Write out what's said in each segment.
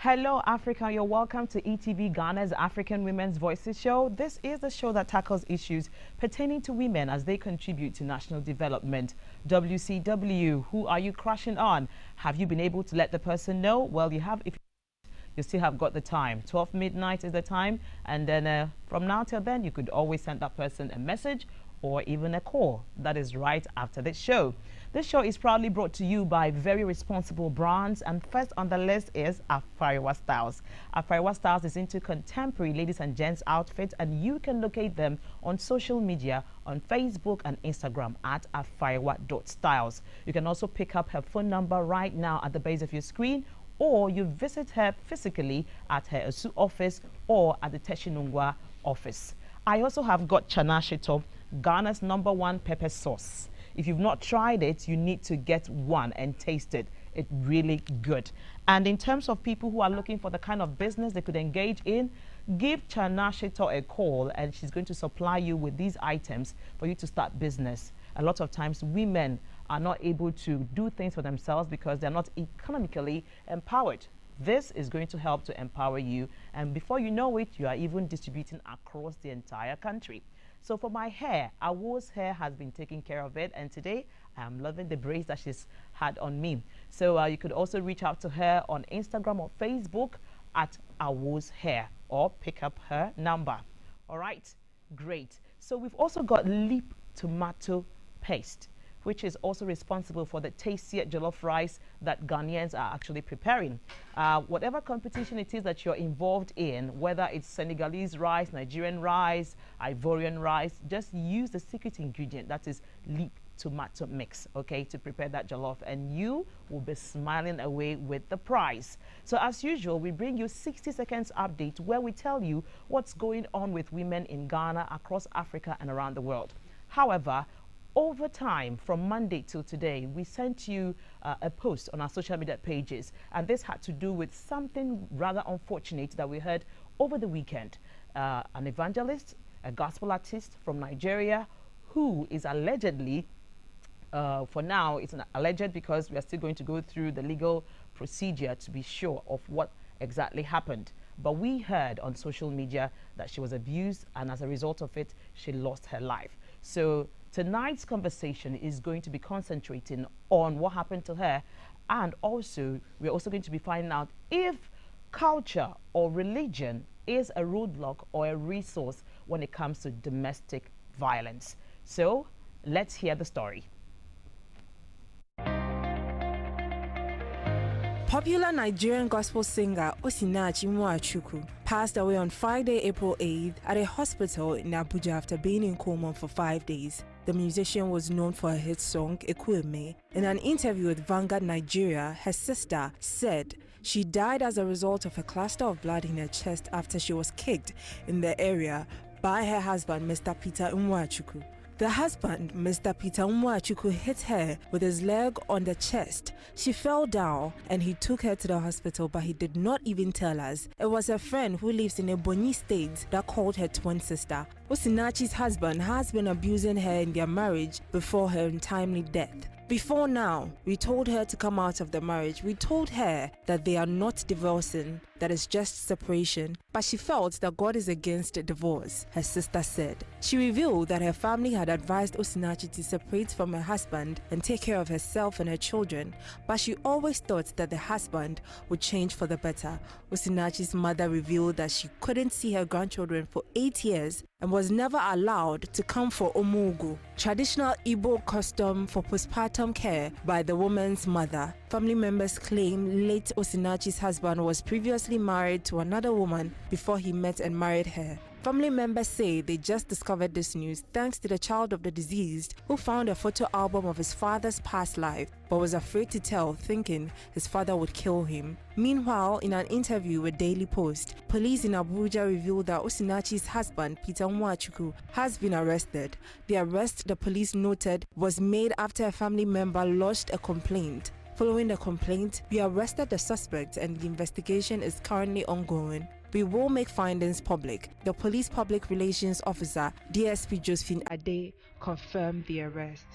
Hello, Africa. You're welcome to ETV Ghana's African Women's Voices show. This is the show that tackles issues pertaining to women as they contribute to national development. WCW, who are you crushing on? Have you been able to let the person know? Well, you have. If you still have got the time. 12 midnight is the time. And then from now till then, you could always send that person a message or even a call. That is right after this show. This show is proudly brought to you by very responsible brands, and first on the list is Afariwa Styles. Afariwa Styles is into contemporary ladies and gents outfits, and you can locate them on social media on Facebook and Instagram at afariwa.styles. You can also pick up her phone number right now at the base of your screen, or you visit her physically at her Osu office or at the Teshinungwa office. I also have got Chana Shito, Ghana's #1 pepper sauce. If you've not tried it, you need to get one and taste it. It's really good. And in terms of people who are looking for the kind of business they could engage in, give Chana Shito a call and she's going to supply you with these items for you to start business. A lot of times women are not able to do things for themselves because they're not economically empowered. This is going to help to empower you, and before you know it, you are even distributing across the entire country. So for my hair, Awo's hair has been taking care of it, and today I'm loving the braids that she's had on me. So you could also reach out to her on Instagram or Facebook at Awo's hair, or pick up her number. All right, great. So we've also got Leap tomato paste, which is also responsible for the tastier jollof rice that Ghanaians are actually preparing. Whatever competition it is that you're involved in, whether it's Senegalese rice, Nigerian rice, Ivorian rice, just use the secret ingredient, that is Leap tomato mix, okay, to prepare that jollof, and you will be smiling away with the prize. So as usual, we bring you 60 seconds update where we tell you what's going on with women in Ghana, across Africa and around the world. However, over time, from Monday till today, we sent you a post on our social media pages, and this had to do with something rather unfortunate that we heard over the weekend. An evangelist, a gospel artist from Nigeria, who is allegedly, for now, it's an alleged because we are still going to go through the legal procedure to be sure of what exactly happened. But we heard on social media that she was abused, and as a result of it, she lost her life. So tonight's conversation is going to be concentrating on what happened to her, and also we're also going to be finding out if culture or religion is a roadblock or a resource when it comes to domestic violence. So let's hear the story. Popular Nigerian gospel singer Osinachi Nwachukwu passed away on Friday, April 8th at a hospital in Abuja after being in coma for 5 days. The musician was known for her hit song Ekwueme. In an interview with Vanguard Nigeria, her sister said she died as a result of a cluster of blood in her chest after she was kicked in the area by her husband, Mr. Peter Nwachukwu. The husband, Mr. Peter Nwachukwu, hit her with his leg on the chest. She fell down and he took her to the hospital, but he did not even tell us. It was a friend who lives in Ebonyi State that called her twin sister. Osinachi's husband has been abusing her in their marriage before her untimely death. Before now, we told her to come out of the marriage. We told her that they are not divorcing, that it's just separation. But she felt that God is against divorce, her sister said. She revealed that her family had advised Osinachi to separate from her husband and take care of herself and her children, but she always thought that the husband would change for the better. Osinachi's mother revealed that she couldn't see her grandchildren for 8 years and was never allowed to come for Omugu, traditional Igbo custom for postpartum care by the woman's mother. Family members claim late Osinachi's husband was previously married to another woman before he met and married her. Family members say they just discovered this news thanks to the child of the deceased, who found a photo album of his father's past life but was afraid to tell, thinking his father would kill him. Meanwhile, in an interview with Daily Post, police in Abuja revealed that Osinachi's husband, Peter Nwachukwu, has been arrested. The arrest, the police noted, was made after a family member lodged a complaint. Following the complaint, we arrested the suspect and the investigation is currently ongoing. We will make findings public. The police public relations officer, DSP Josephine Ade, confirmed the arrest.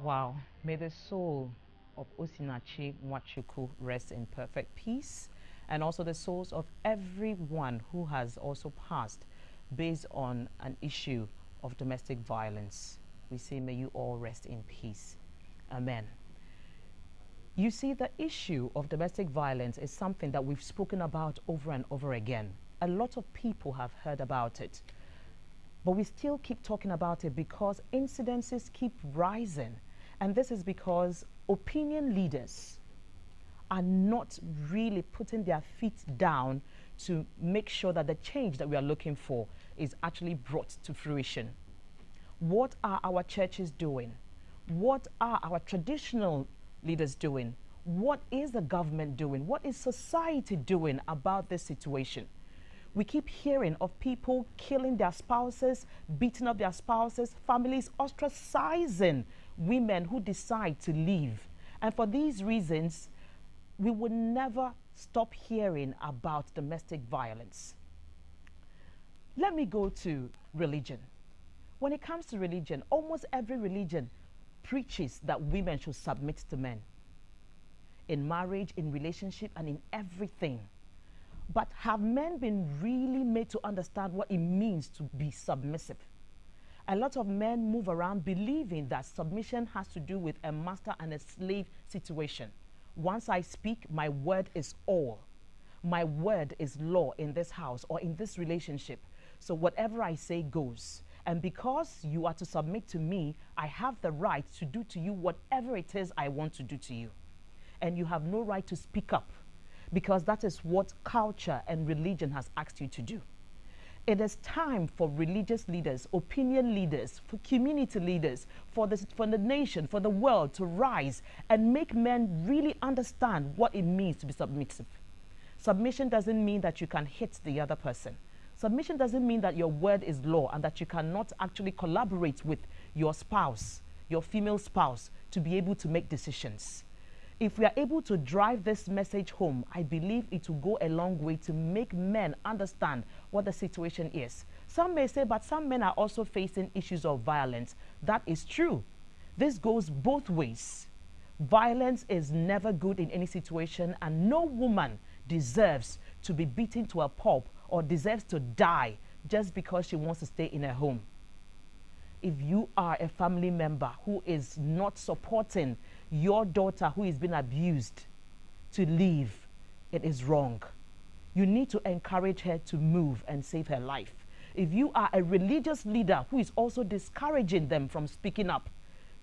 Wow. May the soul of Osinachi Nwachukwu rest in perfect peace, and also the souls of everyone who has also passed based on an issue of domestic violence. We say, may you all rest in peace. Amen. You see, the issue of domestic violence is something that we've spoken about over and over again. A lot of people have heard about it, but we still keep talking about it because incidences keep rising. And this is because opinion leaders are not really putting their feet down to make sure that the change that we are looking for is actually brought to fruition. What are our churches doing? What are our traditional leaders doing? What is the government doing? What is society doing about this situation? We keep hearing of people killing their spouses, beating up their spouses, families ostracizing women who decide to leave. And for these reasons, we will never stop hearing about domestic violence. Let me go to religion. When it comes to religion, almost every religion preaches that women should submit to men in marriage, in relationship, and in everything. But have men been really made to understand what it means to be submissive? A lot of men move around believing that submission has to do with a master and a slave situation. Once I speak, my word is all. My word is law in this house or in this relationship. So whatever I say goes. And because you are to submit to me, I have the right to do to you whatever it is I want to do to you. And you have no right to speak up, because that is what culture and religion has asked you to do. It is time for religious leaders, opinion leaders, for community leaders, for the nation, for the world to rise and make men really understand what it means to be submissive. Submission doesn't mean that you can hit the other person. Submission doesn't mean that your word is law and that you cannot actually collaborate with your spouse, your female spouse, to be able to make decisions. If we are able to drive this message home, I believe it will go a long way to make men understand what the situation is. Some may say, but some men are also facing issues of violence. That is true. This goes both ways. Violence is never good in any situation, and no woman deserves to be beaten to a pulp or deserves to die just because she wants to stay in her home. If you are a family member who is not supporting your daughter who is being abused to leave, it is wrong. You need to encourage her to move and save her life. If you are a religious leader who is also discouraging them from speaking up,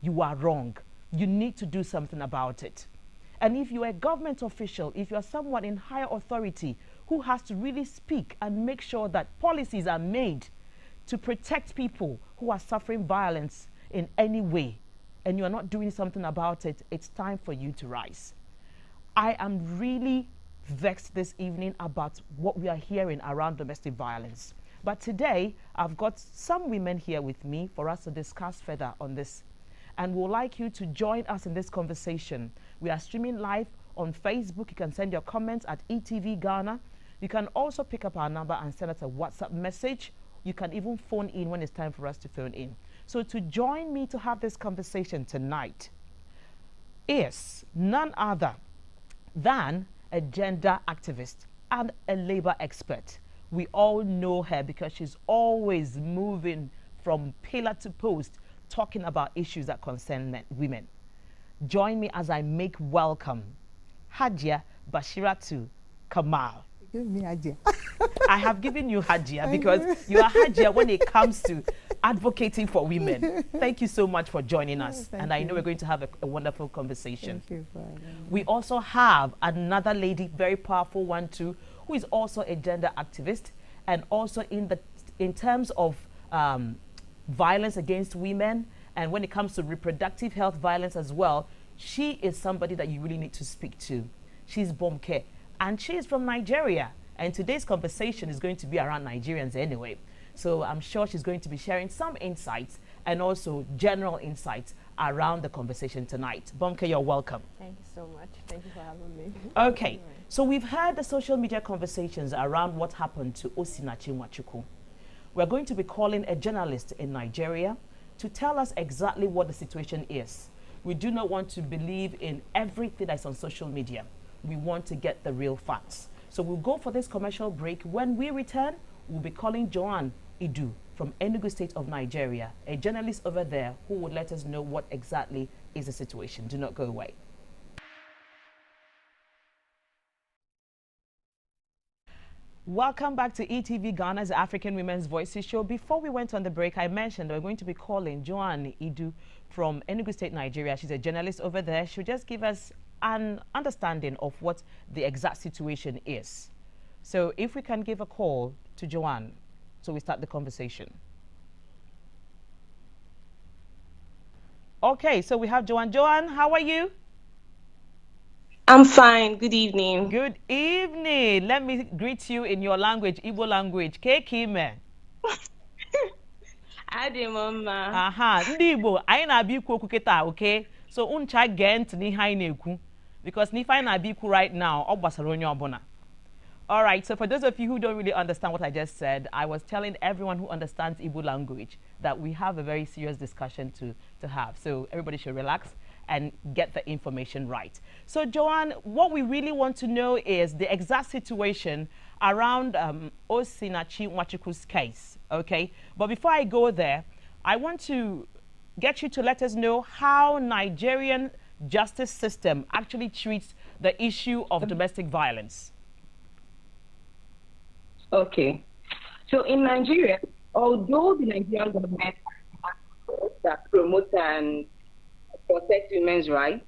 you are wrong. You need to do something about it. And if you are a government official, if you are someone in higher authority who has to really speak and make sure that policies are made to protect people who are suffering violence in any way, and you are not doing something about it, it's time for you to rise. I am really vexed this evening about what we are hearing around domestic violence. But today, I've got some women here with me for us to discuss further on this. And we'd like you to join us in this conversation. We are streaming live on Facebook. You can send your comments at ETV Ghana. You can also pick up our number and send us a WhatsApp message. You can even phone in when it's time for us to phone in. So to join me to have this conversation tonight is none other than a gender activist and a labor expert. We all know her because she's always moving from pillar to post, talking about issues that concern women. Join me as I make welcome Hajia Bashiratu Kamal. Give me Hajia. I have given you Hajia because you are Hajia when it comes to advocating for women. Thank you so much for joining us. And I know we're going to have a wonderful conversation. Thank you for we also have another lady, very powerful one too, who is also a gender activist, and also in terms of violence against women, and when it comes to reproductive health violence as well, she is somebody that you really need to speak to. She's Bomke, and she is from Nigeria. And today's conversation is going to be around Nigerians anyway. So I'm sure she's going to be sharing some insights and also general insights around the conversation tonight. Bomke, you're welcome. Thank you so much. Thank you for having me. Okay, so we've heard the social media conversations around what happened to Osinachi Nwachukwu. We're going to be calling a journalist in Nigeria to tell us exactly what the situation is. We do not want to believe in everything that's on social media. We want to get the real facts. So we'll go for this commercial break. When we return, we'll be calling Joanne Idu from Enugu State of Nigeria, a journalist over there who will let us know what exactly is the situation. Do not go away. Welcome back to ETV Ghana's African Women's Voices show. Before we went on the break, I mentioned we're going to be calling Joanne Idu from Enugu State, Nigeria. She's a journalist over there. She'll just give us an understanding of what the exact situation is. So if we can give a call to Joanne, so we start the conversation. Okay, so we have Joanne. Joanne, how are you? I'm fine. Good evening. Good evening. Let me greet you in your language, Igbo language. Kekime. Adi mama. Aha, ndị Igbo, anyị na-abịa ikwu okwu kịta, okay? So uncha gee ntị n'ihe anyị na-ekwu because n'ife anyị na-abịa ikwu right now, ọ gbasara onye ọbụla. All right, so for those of you who don't really understand what I just said, I was telling everyone who understands Igbo language that we have a very serious discussion to have. So everybody should relax and get the information right. So Joanne, what we really want to know is the exact situation around Osinachi Nwachukwu's case, okay? But before I go there, I want to get you to let us know how Nigerian justice system actually treats the issue of domestic violence. Okay. So in Nigeria, although the Nigerian government that promote and protect women's rights,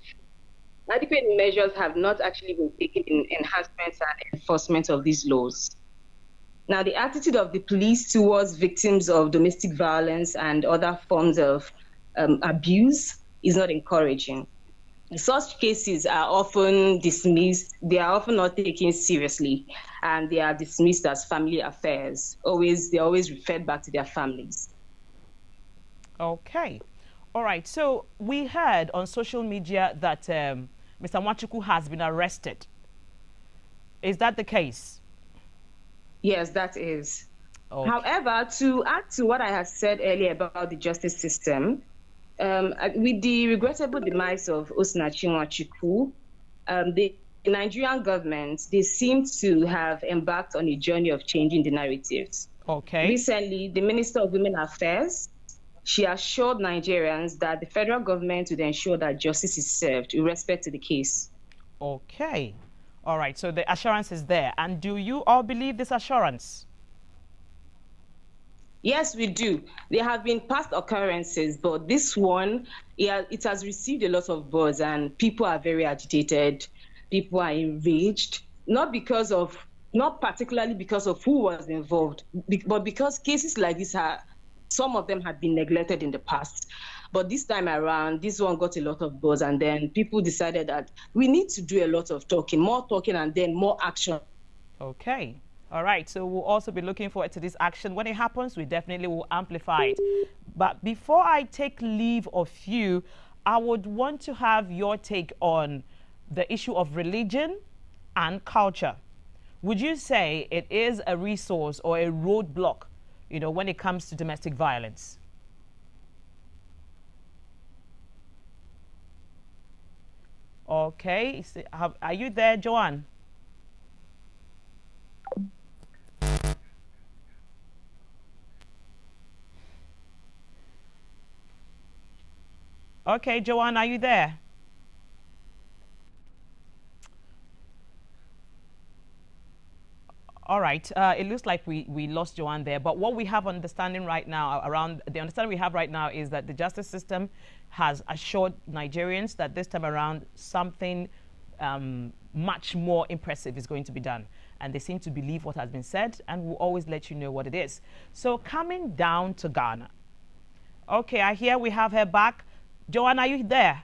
adequate measures have not actually been taken in enhancement and enforcement of these laws. Now, the attitude of the police towards victims of domestic violence and other forms of abuse is not encouraging. Such cases are often dismissed. They are often not taken seriously, and they are dismissed as family affairs. They're always referred back to their families. Okay. All right. So we heard on social media that Mr. Nwachukwu has been arrested. Is that the case? Yes, that is. Okay. However, to add to what I had said earlier about the justice system, with the regrettable demise of Osinachi Nwachukwu, the Nigerian government, they seem to have embarked on a journey of changing the narratives. Okay. Recently, the Minister of Women Affairs, she assured Nigerians that the federal government would ensure that justice is served with respect to the case. Okay. All right. So the assurance is there. And do you all believe this assurance? Yes, we do. There have been past occurrences, but this one, it has received a lot of buzz, and people are very agitated. People are enraged, not particularly because of who was involved, but because cases like this some of them had been neglected in the past. But this time around, this one got a lot of buzz, and then people decided that we need to do a lot of talking, more talking, and then more action. Okay. All right, so we'll also be looking forward to this action. When it happens, we definitely will amplify it. But before I take leave of you, I would want to have your take on the issue of religion and culture. Would you say it is a resource or a roadblock, you know, when it comes to domestic violence? Okay, are you there, Joanne? Okay, Joanne, are you there? All right, it looks like we lost Joanne there, but what we have understanding right now the understanding we have right now is that the justice system has assured Nigerians that this time around something much more impressive is going to be done. And they seem to believe what has been said, and we'll always let you know what it is. So coming down to Ghana. Okay, I hear we have her back. Joanne, are you there?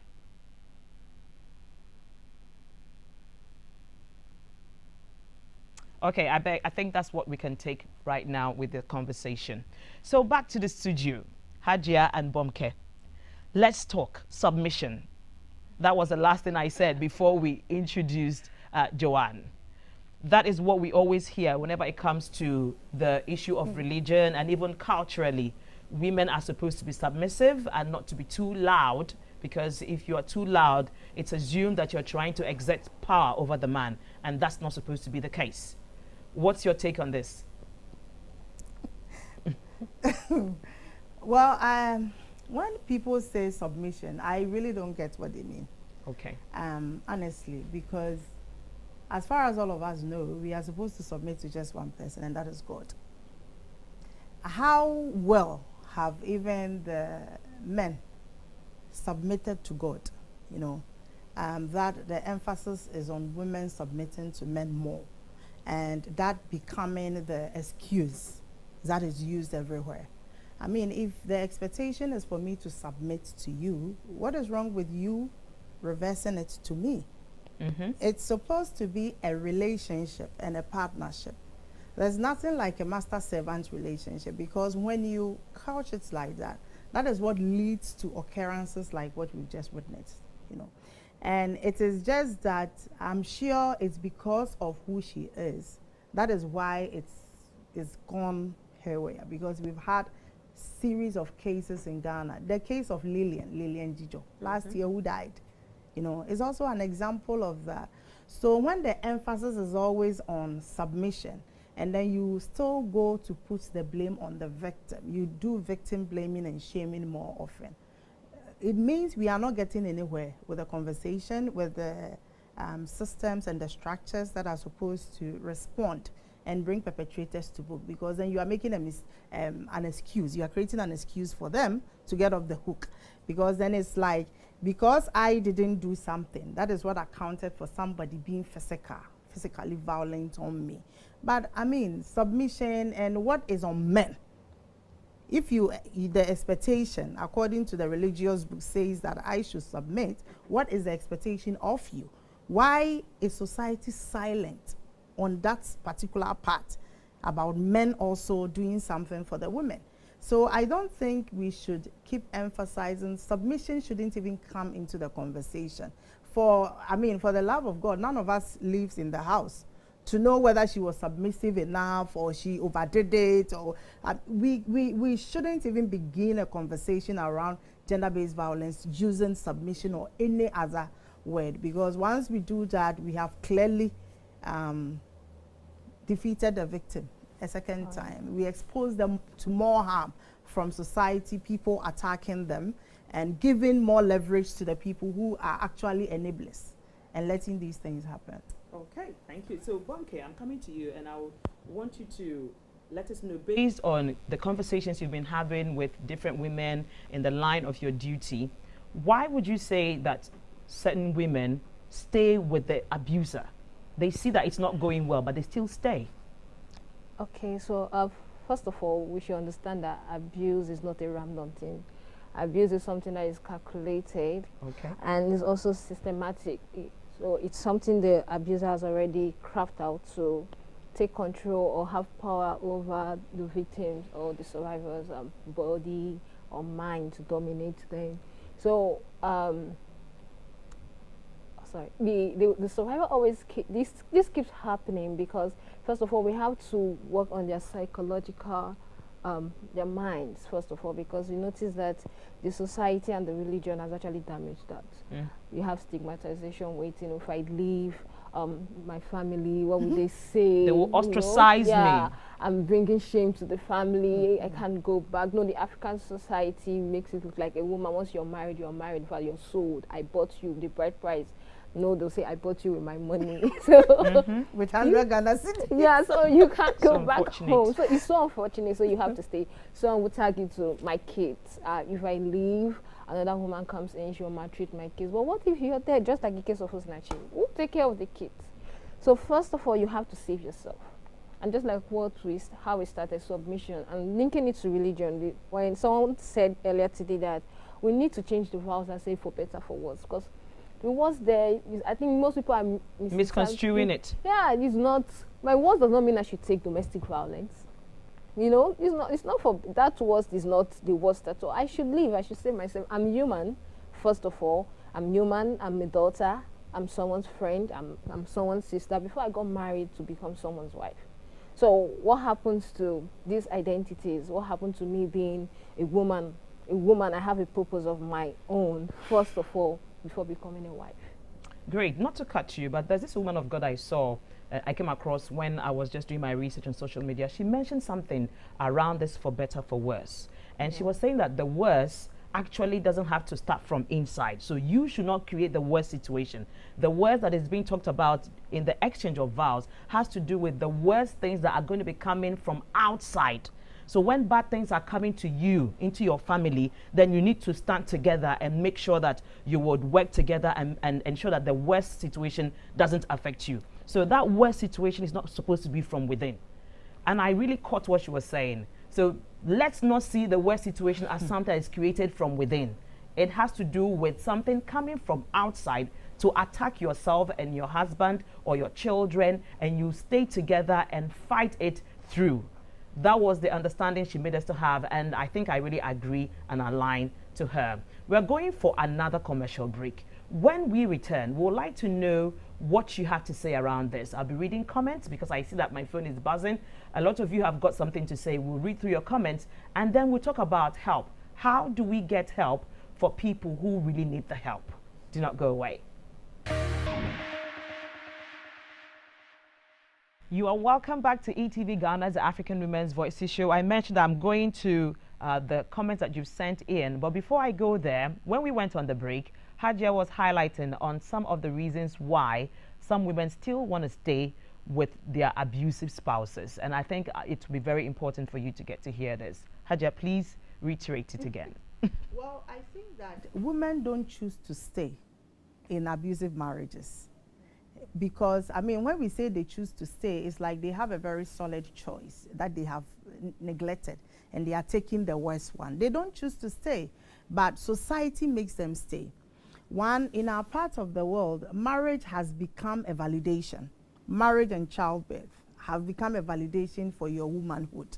Okay, I think that's what we can take right now with the conversation. So back to the studio, Hajia and Bomke. Let's talk submission. That was the last thing I said before we introduced Joanne. That is what we always hear whenever it comes to the issue of religion, and even culturally. Women are supposed to be submissive and not to be too loud Because if you are too loud, it's assumed that you're trying to exert power over the man, and that's not supposed to be the case. What's your take on this? Well, when people say submission, I really don't get what they mean. Okay. Honestly, because as far as all of us know, we are supposed to submit to just one person, and that is God. How well have even the men submitted to God? You know, that the emphasis is on women submitting to men more, and that becoming the excuse that is used everywhere. I mean, if the expectation is for me to submit to you, what is wrong with you reversing it to me? It's supposed to be a relationship and a partnership. There's nothing like a master-servant relationship, because when you couch it like that, that is what leads to occurrences like what we've just witnessed, you know. And it is just that I'm sure it's because of who she is. That is why it's gone haywire, because we've had series of cases in Ghana. The case of Lillian Jijo last year, who died, you know, is also an example of that. So when the emphasis is always on submission, and then you still go to put the blame on the victim, you do victim blaming and shaming more often, it means we are not getting anywhere with the conversation, with the systems and the structures that are supposed to respond and bring perpetrators to book, because then you are making an excuse. You are creating an excuse for them to get off the hook, because then it's like, because I didn't do something, that is what accounted for somebody being physically violent on me. But I mean, submission and what is on men? If the expectation, according to the religious book, says that I should submit, what is the expectation of you? Why is society silent on that particular part about men also doing something for the women? So I don't think we should keep emphasizing submission. Shouldn't even come into the conversation. For the love of God, none of us lives in the house to know whether she was submissive enough or she overdid it, or we shouldn't even begin a conversation around gender-based violence using submission or any other word, because once we do that, we have clearly defeated the victim a second time. We expose them to more harm from society, people attacking them, and giving more leverage to the people who are actually enablers and letting these things happen. Okay, thank you. So, Bonke, I'm coming to you, and I want you to let us know, based on the conversations you've been having with different women in the line of your duty, why would you say that certain women stay with the abuser? They see that it's not going well, but they still stay. Okay, so first of all, we should understand that abuse is not a random thing. Abuse is something that is calculated, and is also systematic. So it's something the abuser has already crafted out to take control or have power over the victims or the survivors' body or mind, to dominate them. So the survivor always this keeps happening because, first of all, we have to work on their psychological, their minds, first of all, because you notice that the society and the religion has actually damaged that. You have stigmatization waiting. If I leave my family, what will they say? They will ostracize me. I'm bringing shame to the family. I can't go back. No, the African society makes it look like a woman, once you're married, but you're sold. I bought you the bride price. No, they'll say, I bought you with my money. So with 100 Ghana cedis. Yeah, so you can't go back home. So it's so unfortunate. So you have to stay. So I would tag it to my kids. If I leave, another woman comes in, she will maltreat my kids. But what if you're there, just like the case of Osinachi? Who take care of the kids? So first of all, you have to save yourself. And just like how we started, submission, and linking it to religion. When someone said earlier today that we need to change the vows and say for better, for worse, because the words there, I think most people are misconstruing it. Yeah, it's not. My words does not mean I should take domestic violence. You know, it's not for that. Word is not the worst at all. I should live. I should say myself. I'm human. First of all, I'm human. I'm a daughter. I'm someone's friend. I'm someone's sister. Before I got married to become someone's wife. So what happens to these identities? What happened to me being a woman a woman, I have a purpose of my own, first of all, before becoming a wife. Great. Not to cut you, but there's this woman of God I saw, I came across when I was just doing my research on social media. She mentioned something around this for better, for worse. And she was saying that the worse actually doesn't have to start from inside. So you should not create the worst situation. The worst that is being talked about in the exchange of vows has to do with the worst things that are going to be coming from outside. So when bad things are coming to you, into your family, then you need to stand together and make sure that you would work together and ensure that the worst situation doesn't affect you. So that worst situation is not supposed to be from within. And I really caught what she was saying. So let's not see the worst situation as something that is created from within. It has to do with something coming from outside to attack yourself and your husband or your children, and you stay together and fight it through. That was the understanding she made us to have, and I think I really agree and align to her. We're going for another commercial break. When we return, we would like to know what you have to say around this. I'll be reading comments because I see that my phone is buzzing. A lot of you have got something to say. We'll read through your comments, and then we'll talk about help. How do we get help for people who really need the help? Do not go away. You are welcome back to ETV Ghana's African Women's Voices show. I mentioned I'm going to the comments that you've sent in, but before I go there, when we went on the break, Hajia was highlighting on some of the reasons why some women still want to stay with their abusive spouses, and I think it will be very important for you to get to hear this. Hajia, please reiterate it again. Well, I think that women don't choose to stay in abusive marriages. Because, I mean, when we say they choose to stay, it's like they have a very solid choice that they have neglected and they are taking the worst one. They don't choose to stay, but society makes them stay. One, in our part of the world, marriage has become a validation. Marriage and childbirth have become a validation for your womanhood.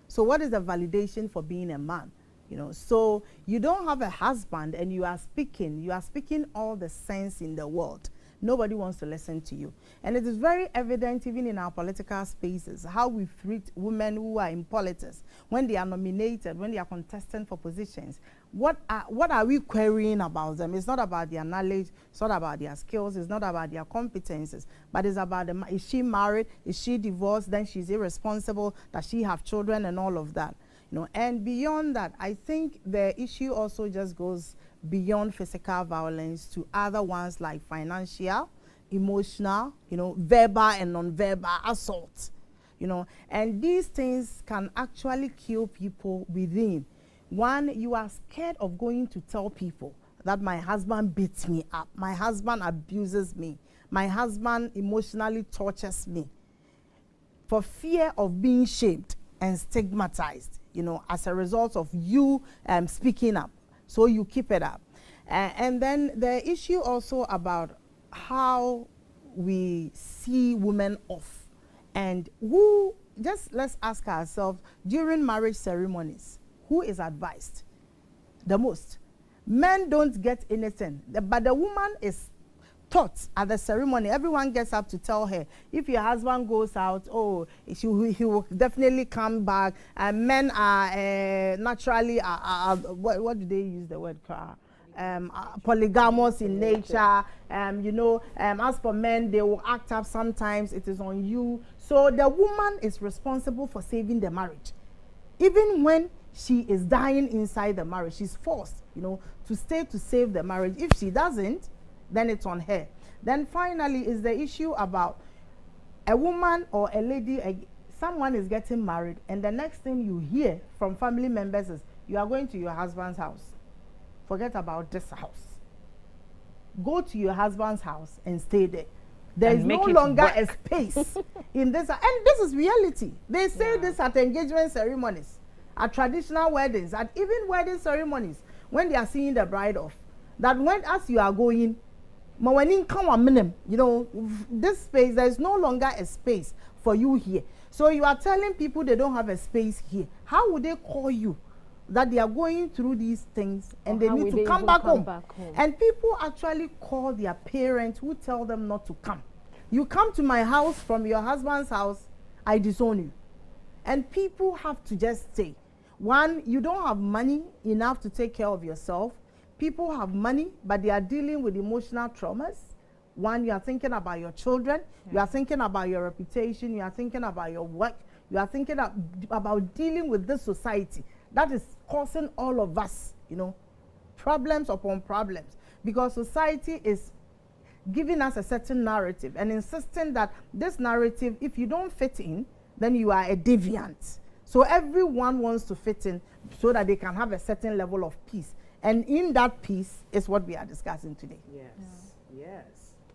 So what is the validation for being a man? You know, so you don't have a husband and you are speaking all the sense in the world. Nobody wants to listen to you. And it is very evident even in our political spaces, how we treat women who are in politics. When they are nominated, when they are contesting for positions, what are we querying about them? It's not about their knowledge, it's not about their skills, it's not about their competences, but it's about them. Is she married? Is she divorced? Then she's irresponsible. Does she have children and all of that? You know, and beyond that, I think the issue also just goes beyond physical violence to other ones like financial, emotional, you know, verbal and non-verbal assault, you know, and these things can actually kill people within. One, you are scared of going to tell people that my husband beats me up, my husband abuses me, my husband emotionally tortures me, for fear of being shamed and stigmatized, you know, as a result of you speaking up. So you keep it up. And then the issue also about how we see women off, and who, just let's ask ourselves, during marriage ceremonies, who is advised the most? Men don't get anything, but the woman is taught at the ceremony. Everyone gets up to tell her, if your husband goes out, oh, he will definitely come back. And men are naturally, what do they use the word? Polygamous in nature. You know, as for men, they will act up sometimes. It is on you. So the woman is responsible for saving the marriage. Even when she is dying inside the marriage, she's forced, you know, to stay to save the marriage. If she doesn't, then it's on her. Then finally is the issue about a woman or a lady, someone is getting married, and the next thing you hear from family members is, you are going to your husband's house. Forget about this house. Go to your husband's house and stay there. There is no longer a space in this, and this is reality. They say this at engagement ceremonies, at traditional weddings, at even wedding ceremonies, when they are seeing the bride off, that when as you are going, you know, this space, there is no longer a space for you here. So you are telling people they don't have a space here. How would they call you that they are going through these things and they need to come back home? And people actually call their parents who tell them not to come. You come to my house from your husband's house, I disown you. And people have to just stay. One, you don't have money enough to take care of yourself. People have money, but they are dealing with emotional traumas. One, you are thinking about your children, you are thinking about your reputation, you are thinking about your work, you are thinking about dealing with this society that is causing all of us, you know, problems upon problems, because society is giving us a certain narrative and insisting that this narrative, if you don't fit in, then you are a deviant. So everyone wants to fit in so that they can have a certain level of peace. And in that peace is what we are discussing today. Yes, yes.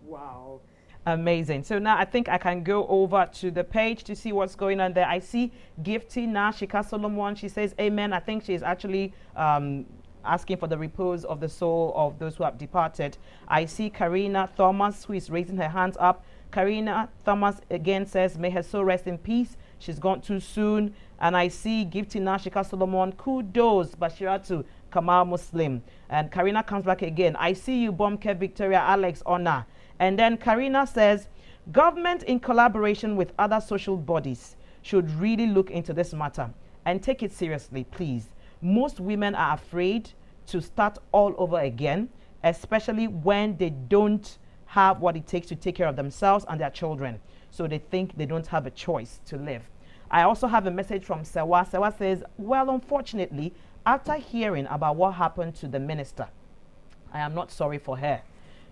Wow. Amazing. So now I think I can go over to the page to see what's going on there. I see Gifty Nashika Solomon. She says, amen. I think she's actually asking for the repose of the soul of those who have departed. I see Karina Thomas, who is raising her hands up. Karina Thomas again says, may her soul rest in peace. She's gone too soon. And I see Gifty Nashika Solomon, kudos, Bashiratu Kamal Muslim. And Karina comes back again. I see you, Bomke Victoria Alex Honor. And then Karina says, government in collaboration with other social bodies should really look into this matter and take it seriously, please. Most women are afraid to start all over again, especially when they don't have what it takes to take care of themselves and their children. So they think they don't have a choice to live. I also have a message from Sewa. Sewa says, well, unfortunately, after hearing about what happened to the minister, I am not sorry for her.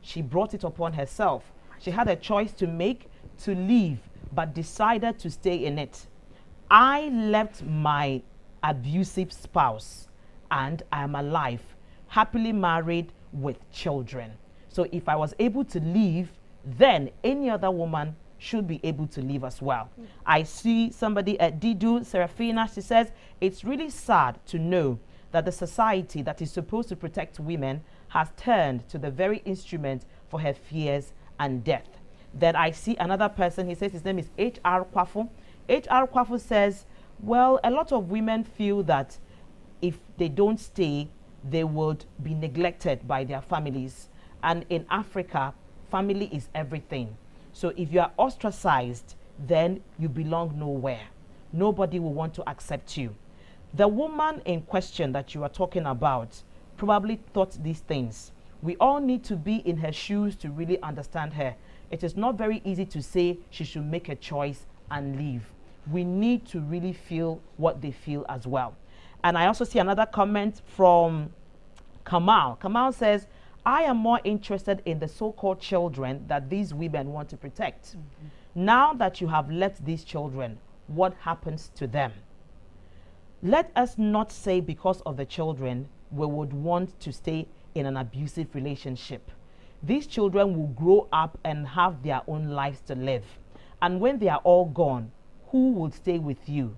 She brought it upon herself. She had a choice to make, to leave, but decided to stay in it. I left my abusive spouse and I am alive, happily married with children. So if I was able to leave, then any other woman should be able to leave as well. I see somebody at Didu, Serafina, she says, it's really sad to know that the society that is supposed to protect women has turned to the very instrument for her fears and death. Then I see another person, he says his name is H.R. Kwafu. H.R. Kwafu says, well, a lot of women feel that if they don't stay, they would be neglected by their families. And in Africa, family is everything. So if you are ostracized, then you belong nowhere. Nobody will want to accept you. The woman in question that you are talking about probably thought these things. We all need to be in her shoes to really understand her. It is not very easy to say she should make a choice and leave. We need to really feel what they feel as well. And I also see another comment from Kamal. Kamal says, I am more interested in the so-called children that these women want to protect. Now that you have let these children, what happens to them? Let us not say because of the children, we would want to stay in an abusive relationship. These children will grow up and have their own lives to live. And when they are all gone, who will stay with you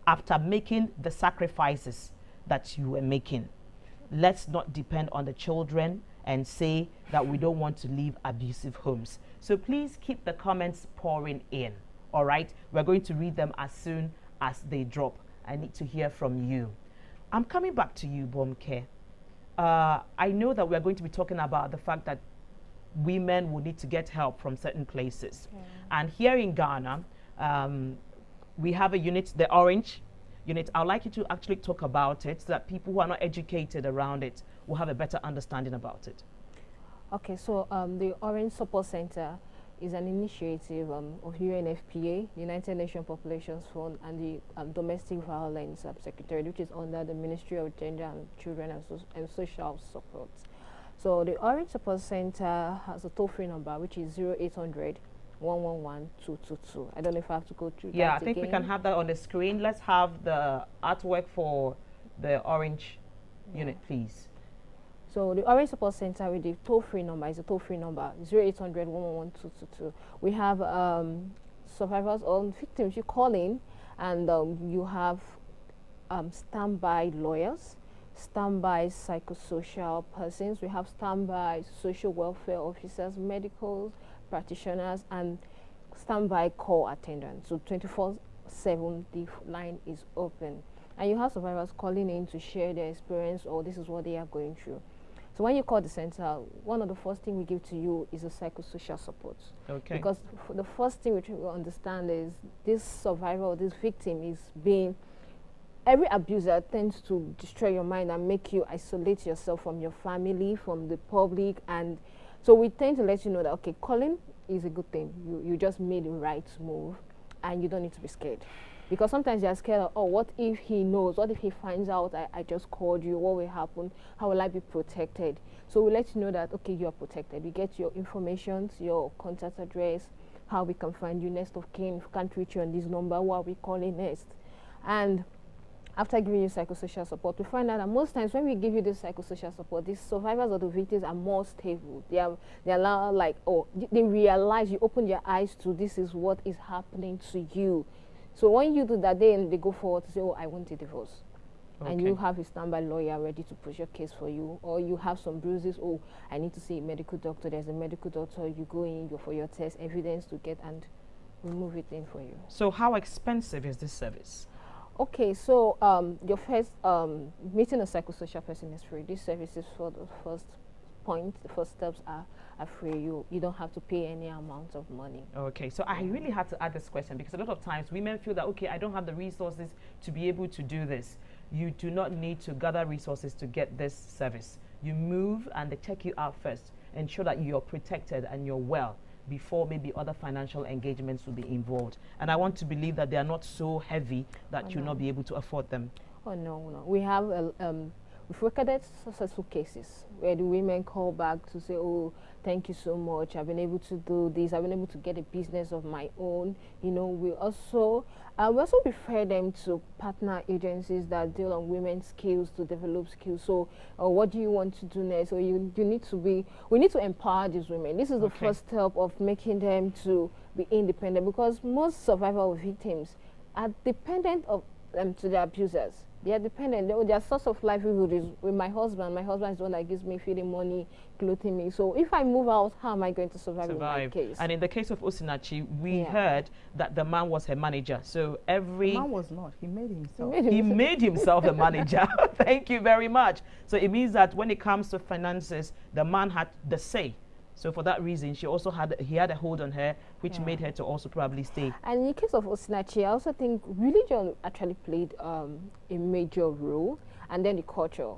after making the sacrifices that you were making? Let's not depend on the children and say that we don't want to leave abusive homes. So please keep the comments pouring in, all right? We're going to read them as soon as they drop. I need to hear from you. I'm coming back to you, Bomke. I know that we're going to be talking about the fact that women will need to get help from certain places. And here in Ghana, we have a unit, the Orange unit. I'd like you to actually talk about it so that people who are not educated around it will have a better understanding about it. Okay, so the Orange Support Center is an initiative of UNFPA, the United Nations Population Fund, and the Domestic Violence Secretariat, which is under the Ministry of Gender and Children and Social Support. So the Orange Support Center has a toll-free number, which is 0800 111 222. I don't know if I have to go through that. Yeah, I think we can have that on the screen. Let's have the artwork for the Orange unit, please. So the Orange Support Center with the toll-free number is a toll-free number, 0800 111 222. We have survivors or victims. You call in and you have standby lawyers, standby psychosocial persons. We have standby social welfare officers, medicals, practitioners, and standby call attendants. So 24/7 the line is open. And you have survivors calling in to share their experience or this is what they are going through. So when you call the center, one of the first things we give to you is a psychosocial support. Okay. Because the first thing we understand is this survivor or this victim is being every abuser tends to destroy your mind and make you isolate yourself from your family, from the public. And so we tend to let you know that, okay, calling is a good thing. You just made the right move and you don't need to be scared. Because sometimes you're scared of, oh, what if he knows? What if he finds out I just called you? What will happen? How will I be protected? So we let you know that, okay, you are protected. We get your information, your contact address, how we can find you, next of kin. If we can't reach you on this number, what are we calling next? And after giving you psychosocial support, we find out that most times when we give you this psychosocial support, these survivors of the victims are more stable. They are like, oh, they realize, you open their eyes to this is what is happening to you. So when you do that, then they go forward to say, oh, I want a divorce. Okay. And you have a standby lawyer ready to push your case for you. Or you have some bruises, oh, I need to see a medical doctor. There's a medical doctor. You go in, you for your test, evidence to get, and remove it in for you. So how expensive is this service? Okay, so your first meeting a psychosocial person is free. These services for the first point, the first steps are free. You don't have to pay any amount of money. Okay, so I really had to add this question because a lot of times women feel that, okay, I don't have the resources to be able to do this. You do not need to gather resources to get this service. You move and they check you out first, ensure that you're protected and you're well before maybe other financial engagements will be involved. And I want to believe that they are not so heavy that you'll not be able to afford them. Oh, no. We have we've recorded successful cases where the women call back to say, oh, thank you so much. I've been able to do this. I've been able to get a business of my own. You know, we also refer them to partner agencies that deal on women's skills to develop skills. So, what do you want to do next? So we need to empower these women. This is the first step of making them to be independent, because most survivor victims are dependent to their abusers. They are dependent. Their source of livelihood is with my husband. My husband is the one that gives me feeding money, clothing me. So if I move out, how am I going to survive in my case? And in the case of Osinachi, we heard that the man was her manager. So every... The man was not. He made himself. He made himself the manager. Thank you very much. So it means that when it comes to finances, the man had the say. So for that reason, he had a hold on her, which made her to also probably stay. And in the case of Osinachi, I also think religion actually played a major role, and then the culture.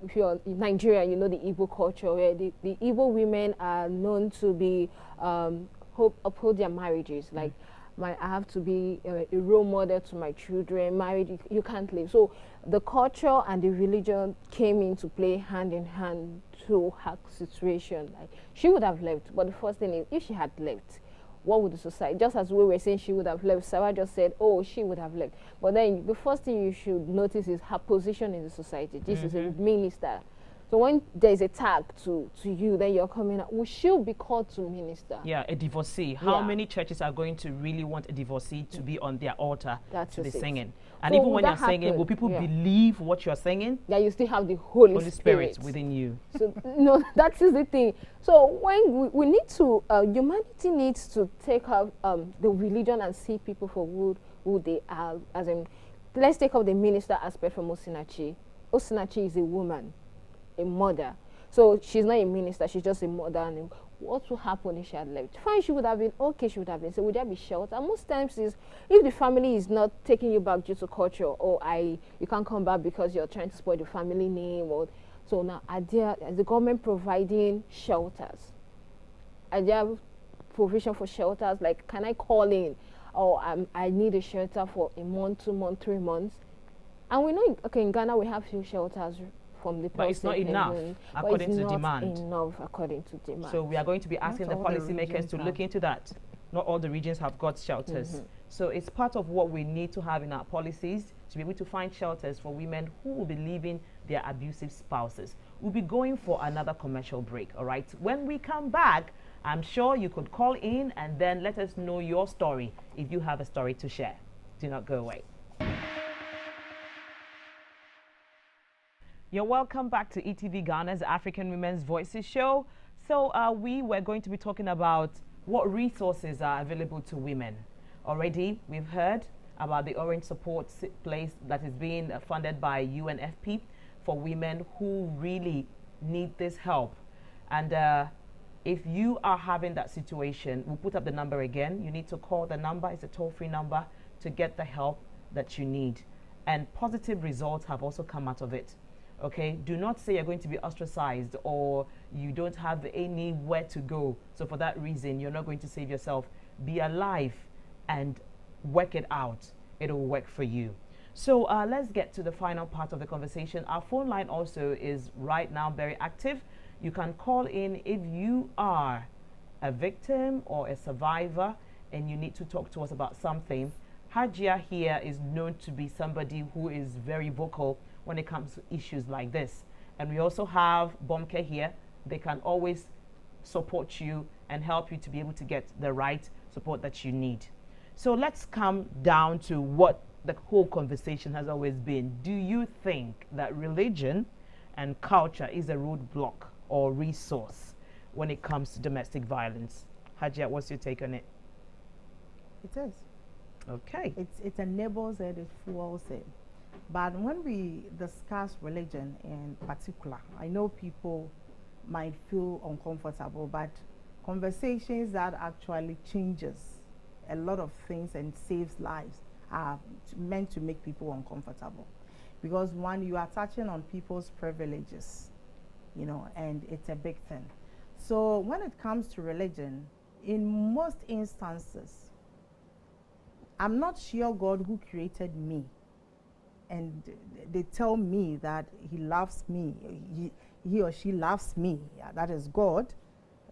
If you're in Nigeria, you know the Igbo culture, where the Igbo women are known to be uphold their marriages. Like, I have to be a role model to my children. Married, you can't live. So the culture and the religion came into play hand in hand to her situation. Like, she would have left, but the first thing is, if she had left, what would the society, just as we were saying she would have left, Sarah just said, oh, she would have left. But then the first thing you should notice is her position in the society. This is a minister. So when there's a tag to you, then you're coming out, will she be called to minister? Yeah, a divorcee. How many churches are going to really want a divorcee to be on their altar to be singing? And so even when you're singing, will people believe what you're singing? Yeah, you still have the Holy Spirit within you. So, that is the thing. So when we need to, humanity needs to take up the religion and see people for who they are. As in, let's take up the minister aspect from Osinachi. Osinachi is a woman, a mother. So she's not a minister, she's just a mother. And what will happen if she had left? Fine, she would have been okay, she would have been. So would there be shelter? And most times is, if the family is not taking you back due to culture, or you can't come back because you're trying to spoil the family name, or so now is the government providing shelters? Are there provision for shelters? Like, can I call in? Or I need a shelter for a month, 2 months, 3 months. And we know, in Ghana we have few shelters from the but it's not enough according to demand. Enough according to demand. So we are going to be asking the policymakers to look into that. Not all the regions have got shelters. So it's part of what we need to have in our policies, to be able to find shelters for women who will be leaving their abusive spouses. We'll be going for another commercial break, all right? When we come back, I'm sure you could call in and then let us know your story if you have a story to share. Do not go away. You're welcome back to ETV Ghana's African Women's Voices show. So we were going to be talking about what resources are available to women. Already, we've heard about the Orange Support Place that is being funded by UNFP for women who really need this help. And if you are having that situation, we'll put up the number again. You need to call the number. It's a toll-free number to get the help that you need. and positive results have also come out of it. Okay, do not say you're going to be ostracized or you don't have anywhere to go. So for that reason, you're not going to save yourself. Be alive and work it out. It'll work for you. So let's get to the final part of the conversation. Our phone line also is right now very active. You can call in if you are a victim or a survivor and you need to talk to us about something. Hajia here is known to be somebody who is very vocal when it comes to issues like this. And we also have Bomke here. They can always support you and help you to be able to get the right support that you need. So let's come down to what the whole conversation has always been. Do you think that religion and culture is a roadblock or resource when it comes to domestic violence? Hajia, what's your take on it? It is. Okay. It enables it, it fuels it. But when we discuss religion in particular, I know people might feel uncomfortable, but conversations that actually changes a lot of things and saves lives are meant to make people uncomfortable. Because one, you are touching on people's privileges, you know, and it's a big thing. So when it comes to religion, in most instances, I'm not sure God who created me and they tell me that he loves me, he or she loves me, yeah, that is God.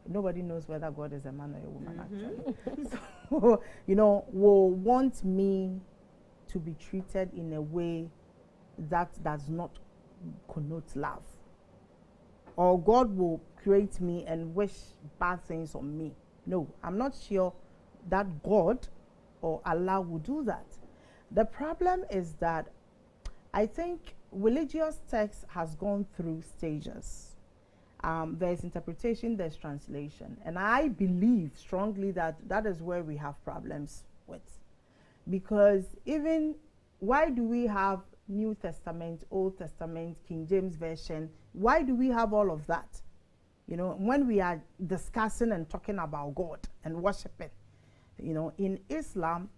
Nobody knows whether God is a man or a woman, actually. So, you know, will want me to be treated in a way that does not connote love. Or God will create me and wish bad things on me. No, I'm not sure that God or Allah will do that. The problem is that I think religious text has gone through stages. There's interpretation, there's translation. And I believe strongly that that is where we have problems with. Because even, why do we have New Testament, Old Testament, King James Version? Why do we have all of that? You know, when we are discussing and talking about God and worshiping, you know, in Islam,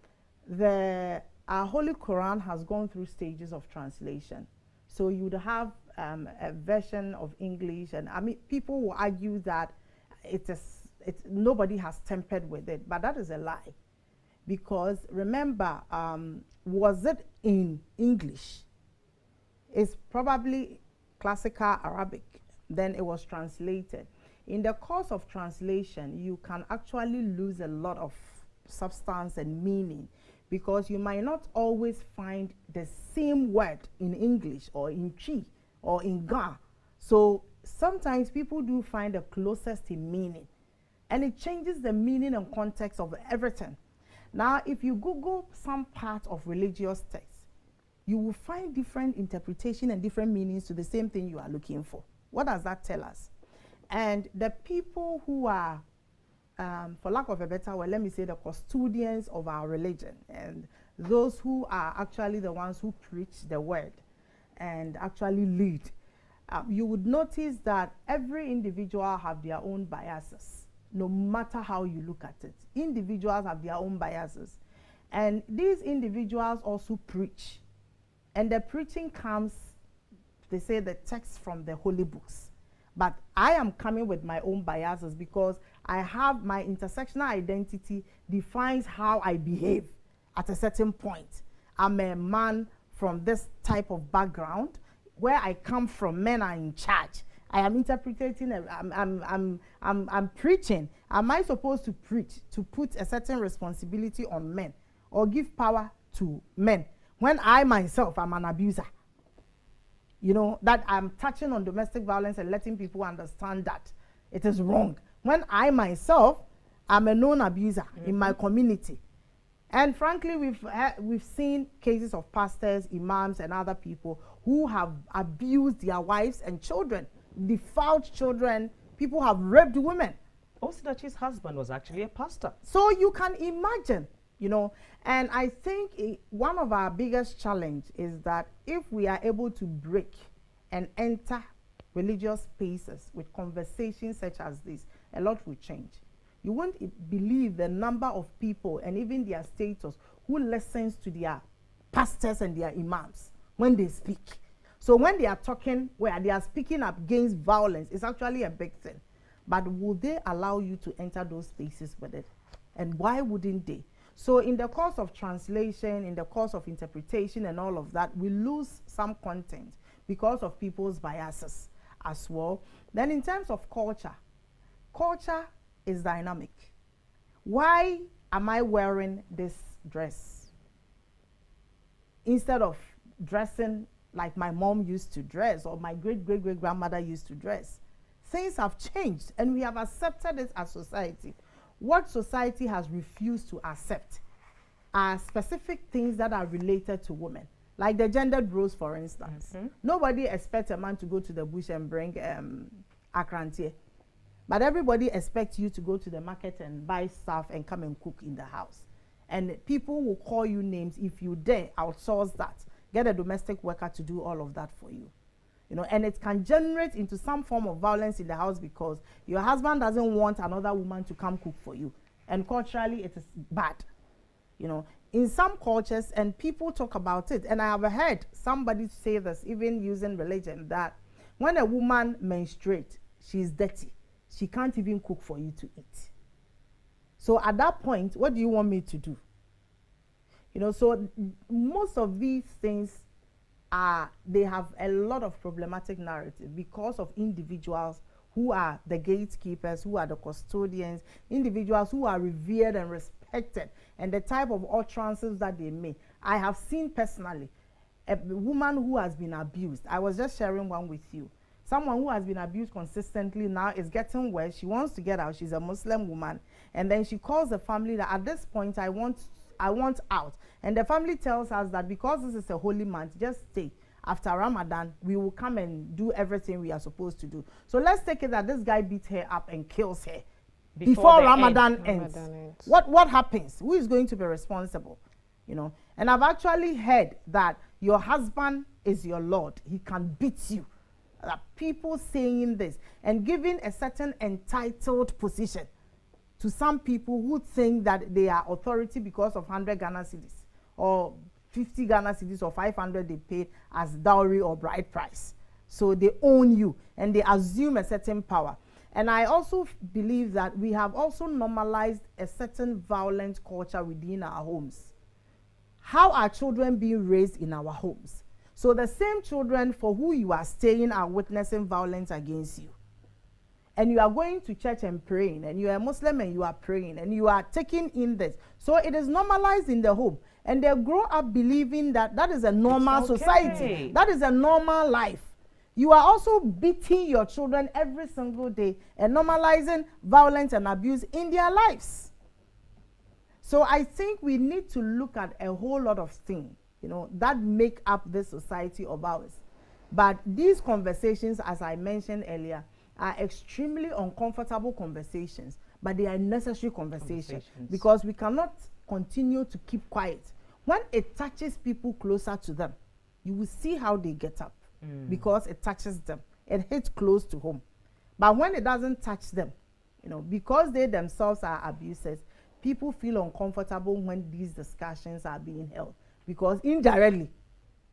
our Holy Quran has gone through stages of translation. So you would have a version of English, and I mean, people will argue that nobody has tampered with it, but that is a lie. Because remember, was it in English? It's probably classical Arabic. Then it was translated. In the course of translation, you can actually lose a lot of substance and meaning, because you might not always find the same word in English or in Chi or in Ga. So sometimes people do find the closest in meaning, and it changes the meaning and context of everything. Now, if you Google some part of religious text, you will find different interpretation and different meanings to the same thing you are looking for. What does that tell us? And the people who are, for lack of a better word, let me say the custodians of our religion, and those who are actually the ones who preach the word and actually lead, you would notice that every individual have their own biases, no matter how you look at it. Individuals have their own biases. And these individuals also preach. And the preaching comes, they say, the text from the holy books. But I am coming with my own biases, because I have my intersectional identity defines how I behave at a certain point. I'm a man from this type of background. Where I come from, men are in charge. I am interpreting, I'm preaching. Am I supposed to preach to put a certain responsibility on men or give power to men when I myself am an abuser? You know, that I'm touching on domestic violence and letting people understand that it is wrong, when I myself am a known abuser in my community. And frankly, we've seen cases of pastors, imams, and other people who have abused their wives and children, defiled children. People have raped women. Osidachi's husband was actually a pastor. So you can imagine, you know. And I think one of our biggest challenge is that if we are able to break and enter religious spaces with conversations such as this, a lot will change. You won't believe the number of people and even their status who listens to their pastors and their imams when they speak. So when they are talking, where they are speaking up against violence, it's actually a big thing. But will they allow you to enter those spaces with it? And why wouldn't they? So in the course of translation, in the course of interpretation and all of that, we lose some content because of people's biases as well. Then in terms of culture, culture is dynamic. Why am I wearing this dress instead of dressing like my mom used to dress or my great-great-great-grandmother used to dress? Things have changed and we have accepted it as society. What society has refused to accept are specific things that are related to women, like the gendered roles, for instance. Nobody expects a man to go to the bush and bring akrantie, but everybody expects you to go to the market and buy stuff and come and cook in the house. And people will call you names if you dare outsource that. Get a domestic worker to do all of that for you. You know, and it can generate into some form of violence in the house because your husband doesn't want another woman to come cook for you. And culturally, it is bad. You know, in some cultures, and people talk about it, and I have heard somebody say this, even using religion, that when a woman menstruates, she's dirty. She can't even cook for you to eat. So at that point, what do you want me to do? You know, so most of these things they have a lot of problematic narrative because of individuals who are the gatekeepers, who are the custodians, individuals who are revered and respected, and the type of utterances that they make. I have seen personally a woman who has been abused. I was just sharing one with you. Someone who has been abused consistently now is getting worse. She wants to get out. She's a Muslim woman. And then she calls the family that at this point, I want out. And the family tells us that because this is a holy month, just stay. After Ramadan, we will come and do everything we are supposed to do. So let's take it that this guy beats her up and kills her before Ramadan ends. What happens? Who is going to be responsible? You know, and I've actually heard that your husband is your Lord. He can beat you. People saying this and giving a certain entitled position to some people who think that they are authority because of 100 Ghana cedis or 50 Ghana cedis or 500 they paid as dowry or bride price. So they own you and they assume a certain power. And I also believe that we have also normalized a certain violent culture within our homes. How are children being raised in our homes? So the same children for who you are staying are witnessing violence against you. And you are going to church and praying, and you are a Muslim and you are praying, and you are taking in this. So it is normalized in the home. And they grow up believing that that is a normal society. That is a normal life. You are also beating your children every single day and normalizing violence and abuse in their lives. So I think we need to look at a whole lot of things, you know, that make up this society of ours. But these conversations, as I mentioned earlier, are extremely uncomfortable conversations, but they are necessary conversations because we cannot continue to keep quiet. When it touches people closer to them, you will see how they get up because it touches them. It hits close to home. But when it doesn't touch them, you know, because they themselves are abusers, people feel uncomfortable when these discussions are being held because indirectly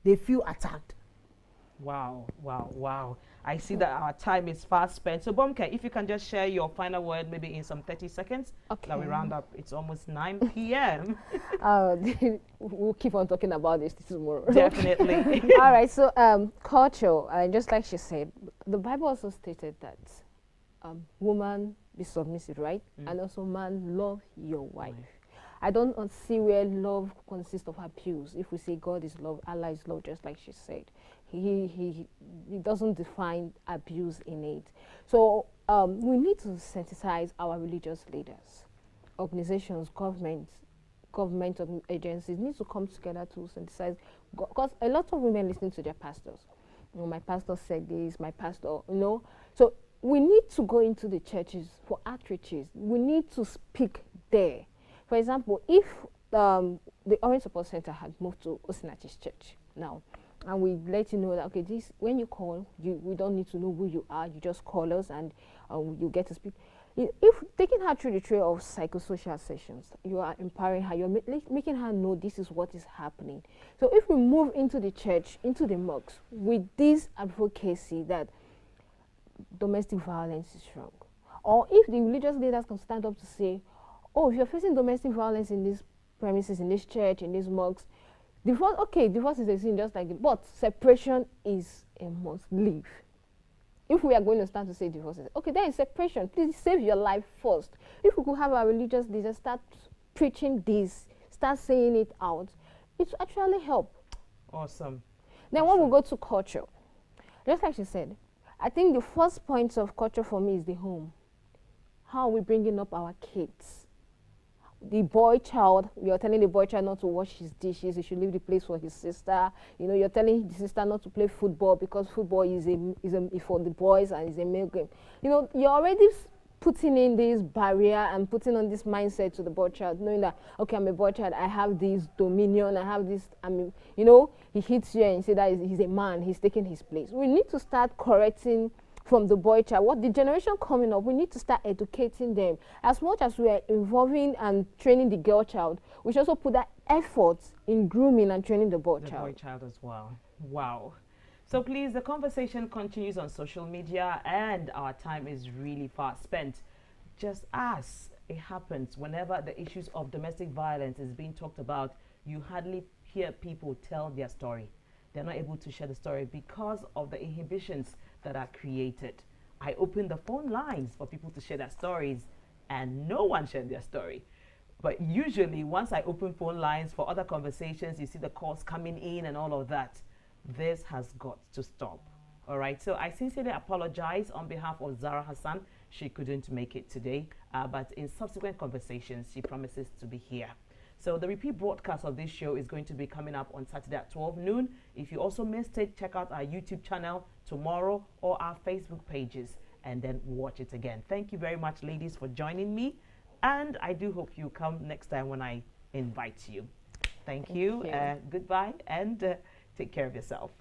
they feel attacked. Wow, wow, wow. I see that our time is fast spent. So, Bomke, if you can just share your final word, maybe in some 30 seconds, that we round up. It's almost 9 p.m. We'll keep on talking about this tomorrow. Definitely. All right, so culture, just like she said, the Bible also stated that woman be submissive, right? And also man, love your wife. I don't see where love consists of abuse. If we say God is love, Allah is love, just like she said. He doesn't define abuse in it. So we need to sensitize our religious leaders, organizations, government agencies need to come together to sensitize, because a lot of women listen to their pastors. You know, my pastor said this, my pastor, you know. So we need to go into the churches for outreaches. We need to speak there. For example, if the Orange Support Center had moved to Osinachi's church now, and we let you know that, okay, this, when you call, we don't need to know who you are. You just call us and you get to speak. If taking her through the trail of psychosocial sessions, you are empowering her, you're making her know this is what is happening. So if we move into the church, into the mosques, with this advocacy that domestic violence is wrong, or if the religious leaders can stand up to say, oh, if you're facing domestic violence in these premises, in this church, in these mosques, divorce, okay, divorce is a sin just like it, but separation is a must. Leave. If we are going to start to say divorces, okay, there is separation. Please save your life first. If we could have our religious leaders start preaching this, start saying it out, it will actually help. Awesome. Then when we go to culture, just like she said, I think the first point of culture for me is the home. How are we bringing up our kids? The boy child, you're telling the boy child not to wash his dishes, he should leave the place for his sister. You know, you're telling the sister not to play football because football is for the boys and is a male game. You know, you're already putting in this barrier and putting on this mindset to the boy child, knowing that, okay, I'm a boy child, I have this dominion, I have this, you know, he hits you and you say that he's a man, he's taking his place. We need to start correcting from the boy child. What the generation coming up, we need to start educating them. As much as we are involving and training the girl child, we should also put that effort in grooming and training the boy child. The boy child as well. Wow. So please, the conversation continues on social media and our time is really fast spent. Just as it happens, whenever the issues of domestic violence is being talked about, you hardly hear people tell their story. They're not able to share the story because of the inhibitions that are created. I opened the phone lines for people to share their stories and no one shared their story. But usually once I open phone lines for other conversations, you see the calls coming in and all of that. This has got to stop. All right, so I sincerely apologize on behalf of Zara Hassan. She couldn't make it today, but in subsequent conversations, she promises to be here. So the repeat broadcast of this show is going to be coming up on Saturday at 12 noon. If you also missed it, check out our YouTube channel tomorrow or our Facebook pages and then watch it again. Thank you very much, ladies, for joining me. And I do hope you come next time when I invite you. Thank you. Goodbye and take care of yourself.